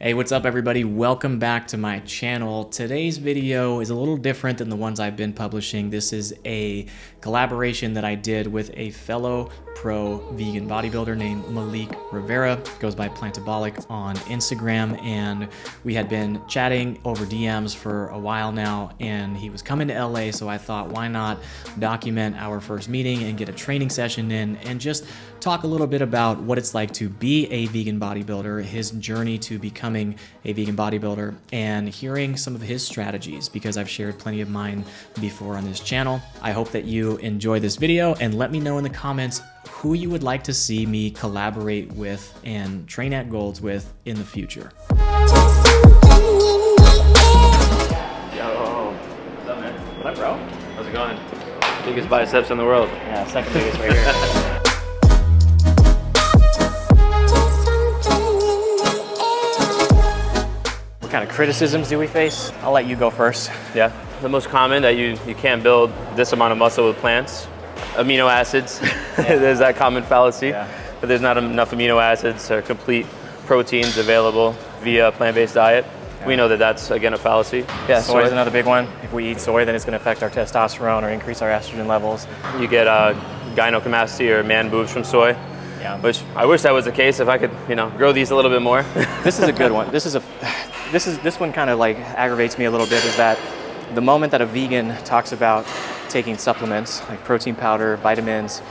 Hey, what's up everybody? Welcome back to my channel. Today's video is a little different than the ones I've been publishing. This is a collaboration that I did with a fellow pro vegan bodybuilder named Mylique Rivera. Goes by Plantabolic on Instagram, and we had been chatting over DMs for a while now, and he was coming to LA, so I thought, why not document our first meeting and get a training session in and just talk a little bit about what it's like to be a vegan bodybuilder, his journey to becoming a vegan bodybuilder, and hearing some of his strategies, because I've shared plenty of mine before on this channel. I hope that you enjoy this video, and let me know in the comments who you would like to see me collaborate with and train at Golds with in the future. Yo, what's up, man? What up, bro? How's it going? Biggest biceps in the world. Yeah, second biggest right here. What kind of criticisms do we face? I'll let you go first. Yeah, the most common that you can't build this amount of muscle with plants. Amino acids, there's that common fallacy, but there's not enough amino acids or complete proteins available via a plant-based diet. We know that that's, again, a fallacy. Yeah, soy is another big one. If we eat soy, then it's going to affect our testosterone or increase our estrogen levels. You get gynecomastia or man boobs from soy, which I wish that was the case. If I could, grow these a little bit more. This is a good one. This one kind of like aggravates me a little bit, is that the moment that a vegan talks about taking supplements like protein powder, vitamins,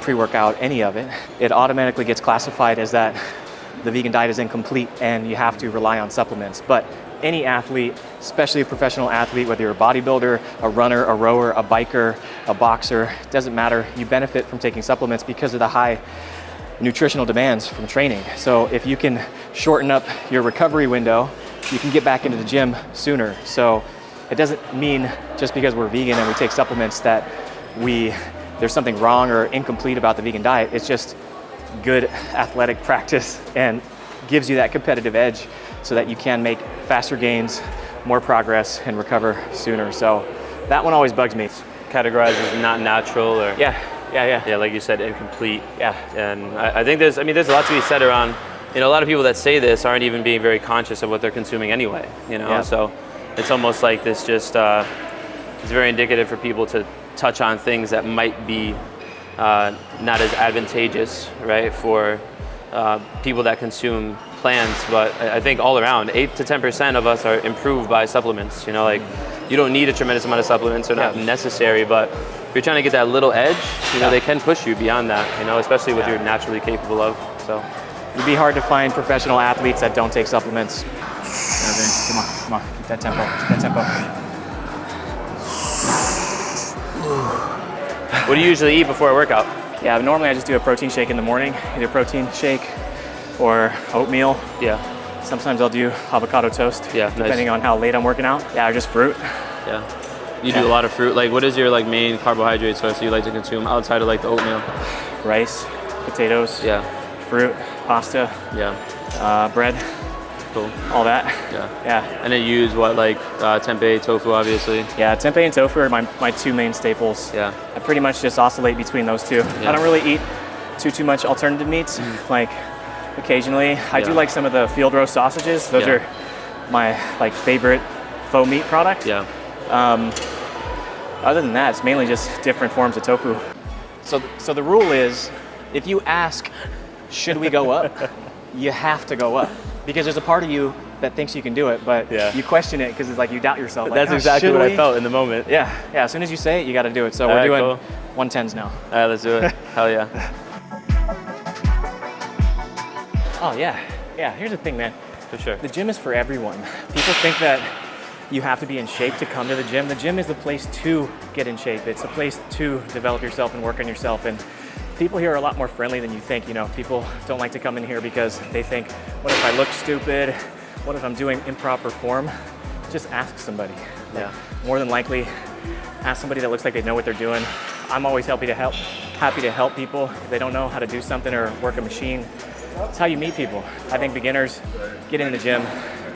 pre-workout, any of it, it automatically gets classified as that the vegan diet is incomplete and you have to rely on supplements. But any athlete, especially a professional athlete, whether you're a bodybuilder, a runner, a rower, a biker, a boxer, doesn't matter, you benefit from taking supplements because of the high nutritional demands from training. So if you can shorten up your recovery window, you can get back into the gym sooner. So it doesn't mean just because we're vegan and we take supplements that there's something wrong or incomplete about the vegan diet. It's just good athletic practice and gives you that competitive edge so that you can make faster gains, more progress, and recover sooner. So that one always bugs me. Categorized as not natural or yeah, like you said, incomplete. Yeah. And I think there's a lot to be said around, a lot of people that say this aren't even being very conscious of what they're consuming anyway, so it's almost like this just, it's very indicative for people to touch on things that might be not as advantageous, right, for people that consume plants. But I think all around, 8 to 10% of us are improved by supplements. You don't need a tremendous amount of supplements, they're not necessary, but if you're trying to get that little edge, they can push you beyond that, especially what you're naturally capable of. So it'd be hard to find professional athletes that don't take supplements. Come on, keep that tempo, What do you usually eat before a workout? Yeah, normally I just do a protein shake in the morning, either protein shake or oatmeal. Yeah. Sometimes I'll do avocado toast, depending on how late I'm working out. Yeah, or just fruit. Yeah. You do a lot of fruit. Like, what is your main carbohydrate source that you like to consume outside of the oatmeal? Rice, potatoes, fruit, pasta, bread. Cool. All that. Yeah. And then you use what, tempeh, tofu, obviously? Yeah, tempeh and tofu are my two main staples. Yeah. I pretty much just oscillate between those two. Yeah. I don't really eat too much alternative meats. Occasionally, I do like some of the field roast sausages. Those are my favorite faux meat product. Yeah. Other than that, it's mainly just different forms of tofu. So the rule is, if you ask, should we go up? You have to go up. Because there's a part of you that thinks you can do it, but you question it because it's you doubt yourself. That's exactly what I felt in the moment. Yeah. As soon as you say it, you got to do it. So we're doing 110s now. All right, let's do it. Hell yeah. Oh yeah. Here's the thing, man. For sure. The gym is for everyone. People think that you have to be in shape to come to the gym. The gym is the place to get in shape. It's a place to develop yourself and work on yourself. And people here are a lot more friendly than you think. People don't like to come in here because they think, what if I look stupid? What if I'm doing improper form? Just ask somebody. More than likely, ask somebody that looks like they know what they're doing. I'm always happy to help people if they don't know how to do something or work a machine. It's how you meet people. I think beginners get in the gym,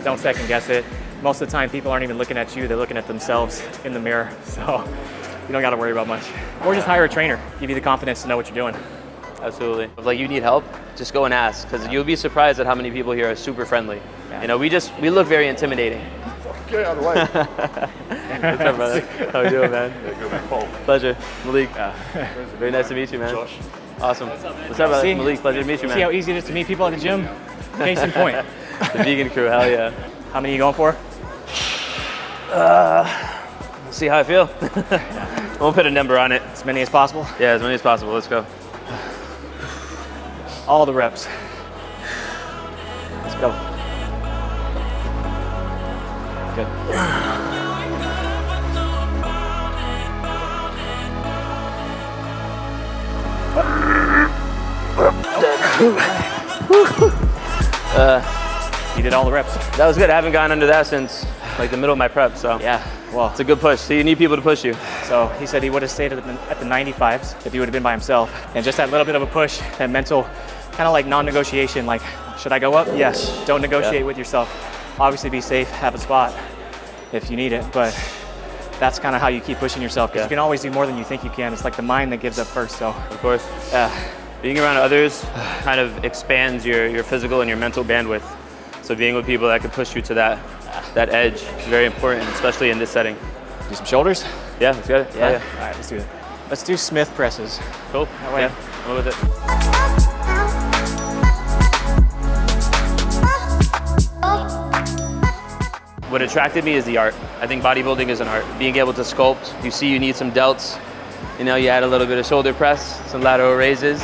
don't second guess it. Most of the time, people aren't even looking at you, they're looking at themselves in the mirror. So you don't got to worry about much. Or just hire a trainer, give you the confidence to know what you're doing. Absolutely. If you need help, just go and ask, because you'll be surprised at how many people here are super friendly. Yeah. You know, we look very intimidating. Get out of the way. What's up, brother? How you doing, man? Yeah, good man. Paul. Pleasure. Mylique. Very nice to meet you, man. Josh. Awesome. What's up, brother? See? Mylique, pleasure to meet you, man. See how easy it is to meet people at the gym? Case in point. The vegan crew, hell yeah. How many are you going for? See how I feel. Won't put a number on it. As many as possible? Yeah, as many as possible. Let's go. All the reps. Let's go. Good. You did all the reps. That was good. I haven't gotten under that since like the middle of my prep, so Yeah, well, it's a good push. So you need people to push you. so he said he would have stayed at the 95s if he would have been by himself. And just that little bit of a push, that mental, kind of like non-negotiation, like, should I go up? Yes. Don't negotiate with yourself. Obviously be safe, have a spot if you need it, but that's kind of how you keep pushing yourself, because you can always do more than you think you can. It's like the mind that gives up first, so. Of course. Being around others kind of expands your physical and your mental bandwidth. So being with people that can push you to that edge is very important, especially in this setting. Do some shoulders? Yeah, let's get it. Yeah. Oh, All right, let's do it. Let's do Smith presses. Cool. That way. Yeah, I'm with it. What attracted me is the art. I think bodybuilding is an art. Being able to sculpt, you see you need some delts. You know, you add a little bit of shoulder press, some lateral raises.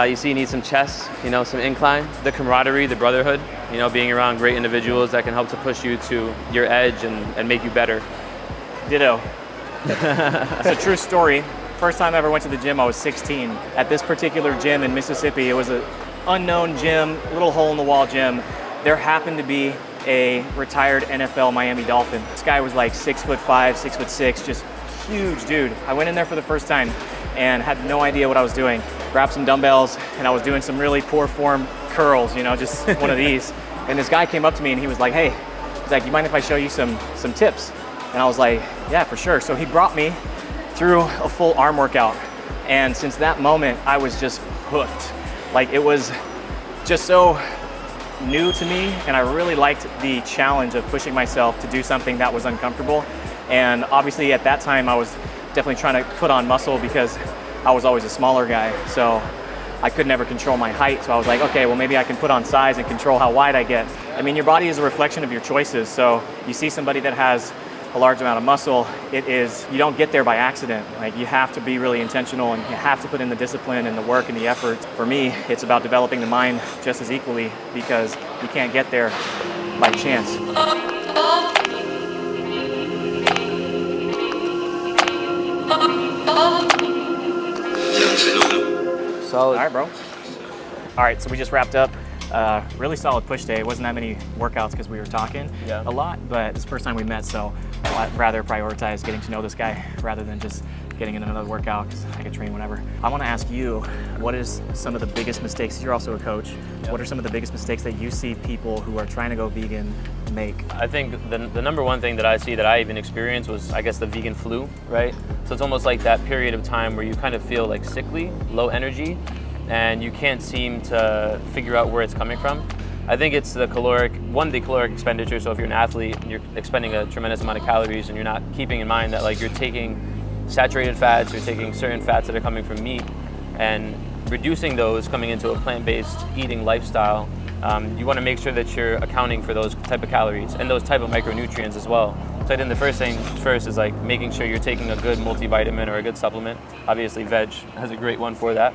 You see you need some chest, you know, some incline. The camaraderie, the brotherhood, you know, being around great individuals that can help to push you to your edge and make you better. Ditto. It's a true story. First time I ever went to the gym, I was 16. At this particular gym in Mississippi, it was an unknown gym, little hole-in-the-wall gym. There happened to be a retired NFL Miami Dolphin. This guy was like 6'5", 6'6", just huge dude. I went in there for the first time and had no idea what I was doing. Grabbed some dumbbells and I was doing some really poor form curls, you know, just one of these. And this guy came up to me and he was like, hey, he's like, you mind if I show you some tips? And I was like, yeah, for sure. So he brought me through a full arm workout. And since that moment, I was just hooked. Like, it was just so new to me, and I really liked the challenge of pushing myself to do something that was uncomfortable. And obviously at that time I was definitely trying to put on muscle because I was always a smaller guy, so I could never control my height. So I was like, okay, well maybe I can put on size and control how wide I get. I mean, your body is a reflection of your choices. So you see somebody that has a large amount of muscle, you don't get there by accident. Like, you have to be really intentional and you have to put in the discipline and the work and the effort. For me, it's about developing the mind just as equally, because you can't get there by chance. Solid. All right, bro. All right, so we just wrapped up. Really solid push day. It wasn't that many workouts because we were talking a lot, but it's the first time we met, so I'd rather prioritize getting to know this guy rather than just getting in another workout because I could train whenever. I want to ask you, what is some of the biggest mistakes? You're also a coach. What are some of the biggest mistakes that you see people who are trying to go vegan make? I think the number one thing that I see that I even experienced was, I guess, the vegan flu, right? So it's almost like that period of time where you kind of feel like sickly, low energy, and you can't seem to figure out where it's coming from. I think it's the caloric expenditure. So if you're an athlete and you're expending a tremendous amount of calories and you're not keeping in mind that, like, you're taking saturated fats, you're taking certain fats that are coming from meat and reducing those coming into a plant-based eating lifestyle, you want to make sure that you're accounting for those type of calories and those type of micronutrients as well. So I think the first thing first is like making sure you're taking a good multivitamin or a good supplement. Obviously Vedge has a great one for that.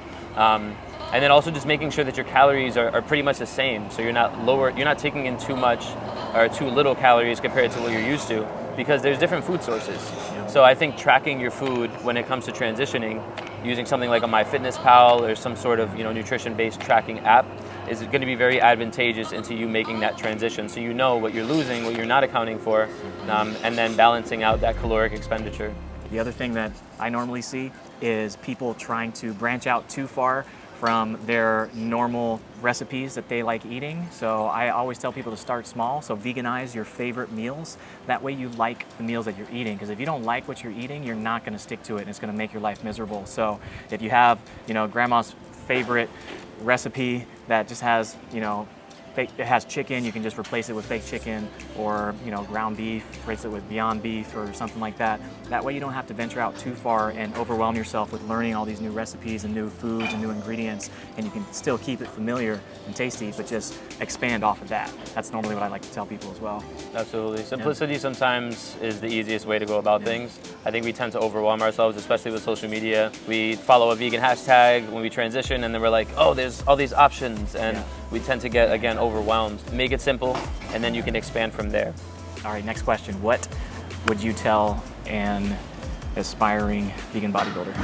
And then also just making sure that your calories are pretty much the same. So you're not taking in too much or too little calories compared to what you're used to, because there's different food sources. So I think tracking your food when it comes to transitioning, using something like a MyFitnessPal or some sort of nutrition-based tracking app is going to be very advantageous into you making that transition. So you know what you're losing, what you're not accounting for, and then balancing out that caloric expenditure. The other thing that I normally see is people trying to branch out too far from their normal recipes that they like eating. So I always tell people to start small. So veganize your favorite meals. That way you like the meals that you're eating. Because if you don't like what you're eating, you're not gonna stick to it and it's gonna make your life miserable. So if you have, grandma's favorite recipe that just has, it has chicken, you can just replace it with fake chicken, or ground beef, replace it with Beyond Beef or something like that. That way you don't have to venture out too far and overwhelm yourself with learning all these new recipes and new foods and new ingredients, and you can still keep it familiar and tasty, but just expand off of that. That's normally what I like to tell people as well. Absolutely. Simplicity sometimes is the easiest way to go about things. I think we tend to overwhelm ourselves, especially with social media. We follow a vegan hashtag when we transition, and then we're like, oh, there's all these options, and we tend to get, again, overwhelmed. Make it simple, and then you can expand from there. All right, next question. What would you tell an aspiring vegan bodybuilder?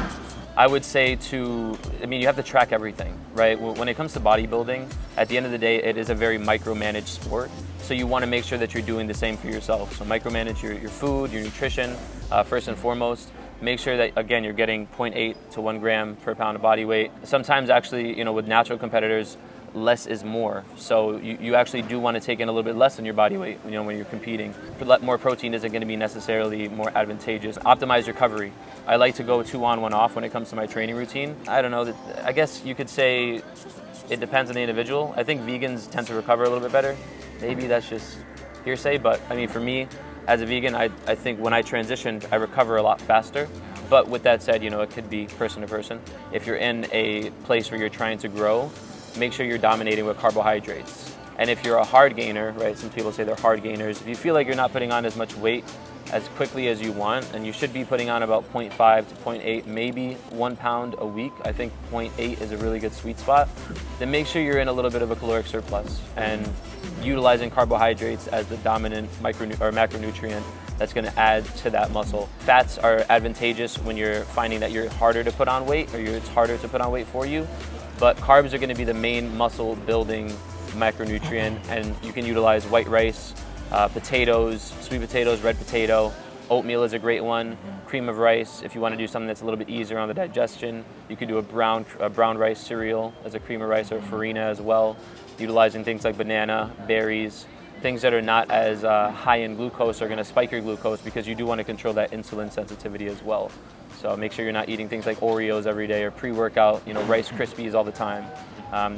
I would say you have to track everything, right? When it comes to bodybuilding, at the end of the day, it is a very micromanaged sport. So you want to make sure that you're doing the same for yourself. So micromanage your food, your nutrition, first and foremost. Make sure that, again, you're getting 0.8 to 1 gram per pound of body weight. Sometimes actually, with natural competitors, less is more. So you actually do want to take in a little bit less than your body weight, when you're competing. More protein isn't going to be necessarily more advantageous. Optimize recovery. I like to go 2 on, 1 off when it comes to my training routine. I don't know, I guess you could say it depends on the individual. I think vegans tend to recover a little bit better. Maybe that's just hearsay, but I mean, for me, as a vegan, I think when I transitioned, I recover a lot faster. But with that said, it could be person to person. If you're in a place where you're trying to grow, make sure you're dominating with carbohydrates. And if you're a hard gainer, right, some people say they're hard gainers, if you feel like you're not putting on as much weight as quickly as you want, and you should be putting on about 0.5 to 0.8, maybe 1 pound a week, I think 0.8 is a really good sweet spot, then make sure you're in a little bit of a caloric surplus and utilizing carbohydrates as the dominant macronutrient that's going to add to that muscle. Fats are advantageous when you're finding that you're harder to put on weight, or it's harder to put on weight for you, but carbs are going to be the main muscle building macronutrient, and you can utilize white rice, potatoes, sweet potatoes, red potato. Oatmeal is a great one. Cream of rice, if you want to do something that's a little bit easier on the digestion. You could do a brown rice cereal as a cream of rice, or farina as well. Utilizing things like banana, berries, things that are not as high in glucose are going to spike your glucose, because you do want to control that insulin sensitivity as well. So make sure you're not eating things like Oreos every day, or pre-workout, Rice Krispies all the time.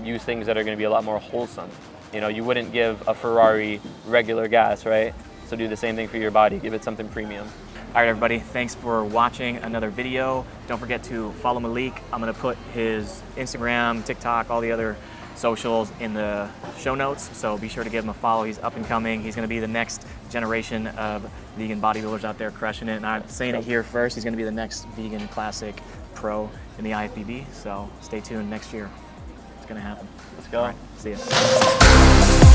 Use things that are going to be a lot more wholesome. You wouldn't give a Ferrari regular gas, right? So do the same thing for your body. Give it something premium. All right, everybody, thanks for watching another video. Don't forget to follow Mylique. I'm gonna put his Instagram, TikTok, all the other socials in the show notes, so be sure to give him a follow. He's up and coming. He's gonna be the next generation of vegan bodybuilders out there crushing it, and I'm saying it here first, he's gonna be the next vegan classic pro in the IFBB, so stay tuned next year. It's gonna happen. Let's go. All right, see ya.